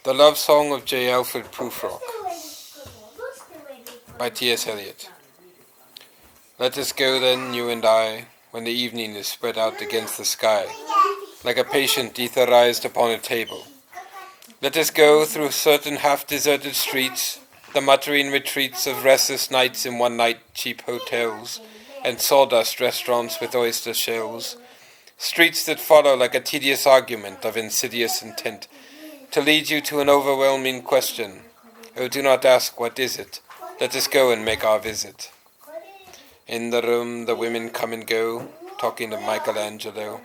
The Love Song of J. Alfred Prufrock by T.S. Eliot. Let us go then, you and I, when the evening is spread out against the sky, like a patient etherized upon a table. Let us go through certain half-deserted streets, the muttering retreats of restless nights in one-night cheap hotels, and sawdust restaurants with oyster shells, streets that follow like a tedious argument of insidious intent, to lead you to an overwhelming question. Oh, do not ask, what is it? Let us go and make our visit. In the room the women come and go, talking of Michelangelo.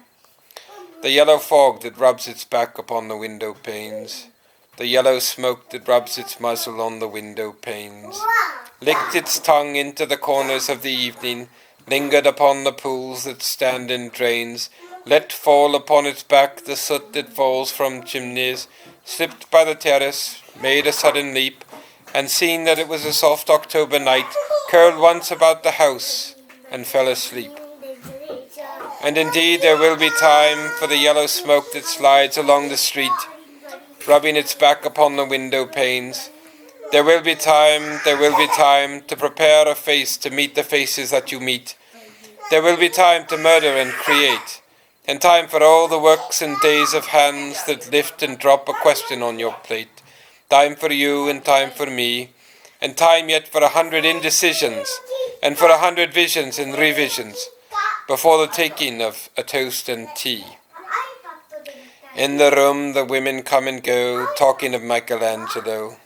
The yellow fog that rubs its back upon the window panes, the yellow smoke that rubs its muzzle on the window panes, licked its tongue into the corners of the evening, lingered upon the pools that stand in drains, let fall upon its back the soot that falls from chimneys, slipped by the terrace, made a sudden leap, and seeing that it was a soft October night, curled once about the house and fell asleep. And indeed there will be time for the yellow smoke that slides along the street, rubbing its back upon the window panes. There will be time to prepare a face to meet the faces that you meet. There will be time to murder and create, and time for all the works and days of hands that lift and drop a question on your plate. Time for you and time for me, and time yet for 100 indecisions, and for 100 visions and revisions, before the taking of a toast and tea. In the room the women come and go, talking of Michelangelo.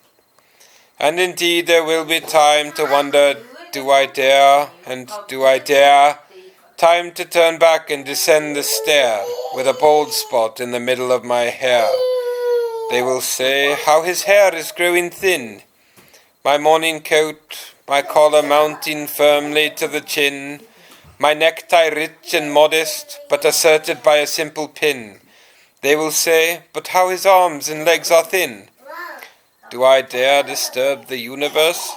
And indeed there will be time to wonder, do I dare, and do I dare? Time to turn back and descend the stair, with a bald spot in the middle of my hair. They will say, how his hair is growing thin. My morning coat, my collar mounting firmly to the chin, my necktie rich and modest, but asserted by a simple pin. They will say, but how his arms and legs are thin. Do I dare disturb the universe?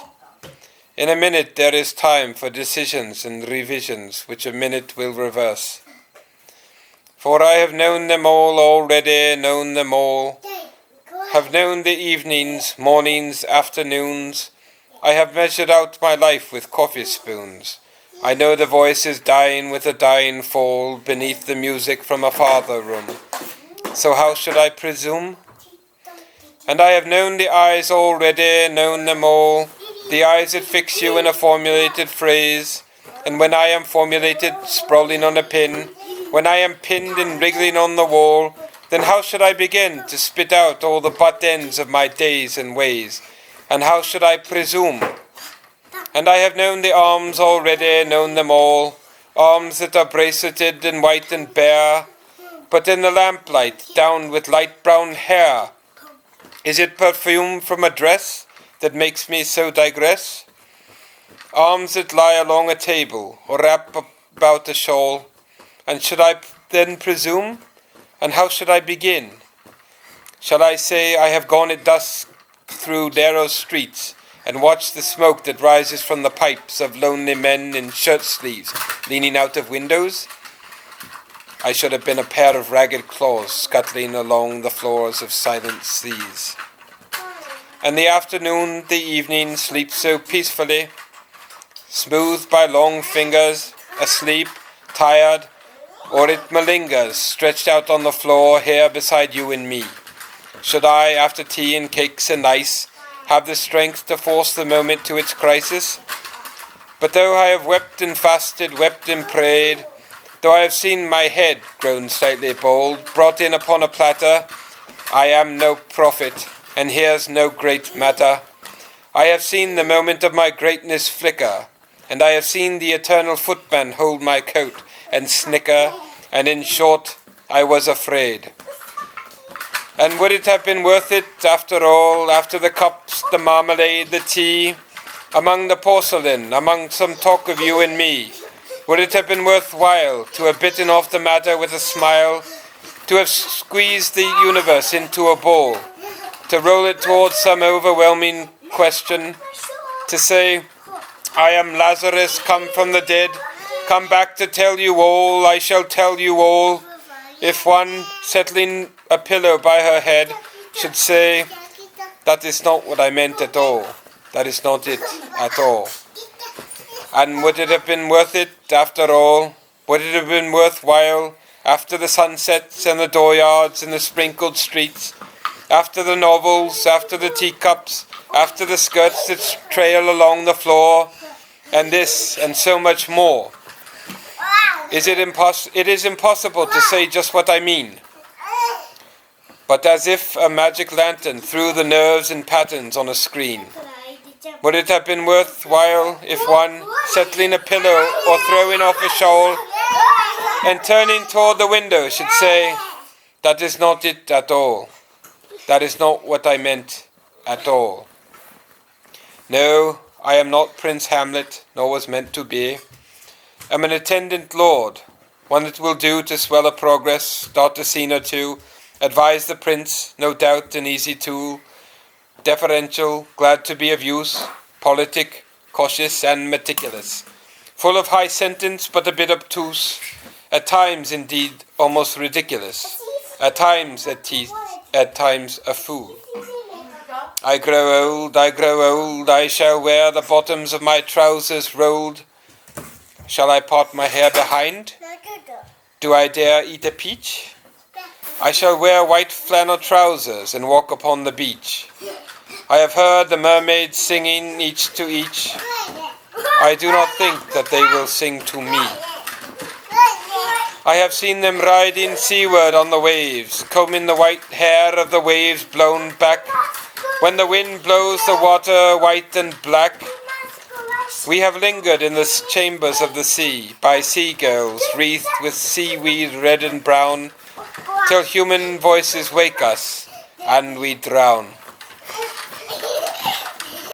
In a minute there is time for decisions and revisions, which a minute will reverse. For I have known them all already, known them all. Have known the evenings, mornings, afternoons. I have measured out my life with coffee spoons. I know the voices dying with a dying fall beneath the music from a farther room. So how should I presume? And I have known the eyes already, known them all. The eyes that fix you in a formulated phrase, and when I am formulated, sprawling on a pin, when I am pinned and wriggling on the wall, then how should I begin to spit out all the butt ends of my days and ways, and how should I presume? And I have known the arms already, known them all, arms that are braceleted and white and bare, but in the lamplight, down with light brown hair. Is it perfume from a dress that makes me so digress? Arms that lie along a table, or wrap about a shawl, and should I then presume? And how should I begin? Shall I say I have gone at dusk through narrow streets, and watched the smoke that rises from the pipes of lonely men in shirt sleeves leaning out of windows? I should have been a pair of ragged claws scuttling along the floors of silent seas. And the afternoon, the evening, sleeps so peacefully, smoothed by long fingers, asleep, tired, or it malingers, stretched out on the floor here beside you and me. Should I, after tea and cakes and ice, have the strength to force the moment to its crisis? But though I have wept and fasted, wept and prayed, though I have seen my head, grown slightly bald, brought in upon a platter, I am no prophet, and here's no great matter. I have seen the moment of my greatness flicker, and I have seen the eternal footman hold my coat and snicker, and in short, I was afraid. And would it have been worth it, after all, after the cups, the marmalade, the tea, among the porcelain, among some talk of you and me, would it have been worthwhile to have bitten off the matter with a smile, to have squeezed the universe into a ball, to roll it towards some overwhelming question, to say, I am Lazarus come from the dead, come back to tell you all, I shall tell you all. If one, settling a pillow by her head, should say, That is not what I meant at all. That is not it at all. And would it have been worth it after all? Would it have been worthwhile after the sunsets and the dooryards and the sprinkled streets? After the novels, after the teacups, after the skirts that trail along the floor, and this and so much more? It is impossible to say just what I mean. But as if a magic lantern threw the nerves and patterns on a screen. Would it have been worthwhile if one, settling a pillow or throwing off a shawl and turning toward the window, should say, "That is not it at all. That is not what I meant at all. No, I am not Prince Hamlet, nor was meant to be. I am an attendant lord, one that will do to swell a progress, start a scene or two, advise the prince, no doubt an easy tool, deferential, glad to be of use, politic, cautious and meticulous, full of high sentence but a bit obtuse, at times indeed almost ridiculous, at times a fool. I grow old, I shall wear the bottoms of my trousers rolled. Shall I part my hair behind? Do I dare eat a peach? I shall wear white flannel trousers and walk upon the beach. I have heard the mermaids singing each to each. I do not think that they will sing to me. I have seen them riding seaward on the waves, combing the white hair of the waves blown back. When the wind blows the water white and black, we have lingered in the chambers of the sea, by seagulls wreathed with seaweed red and brown, till human voices wake us, and we drown.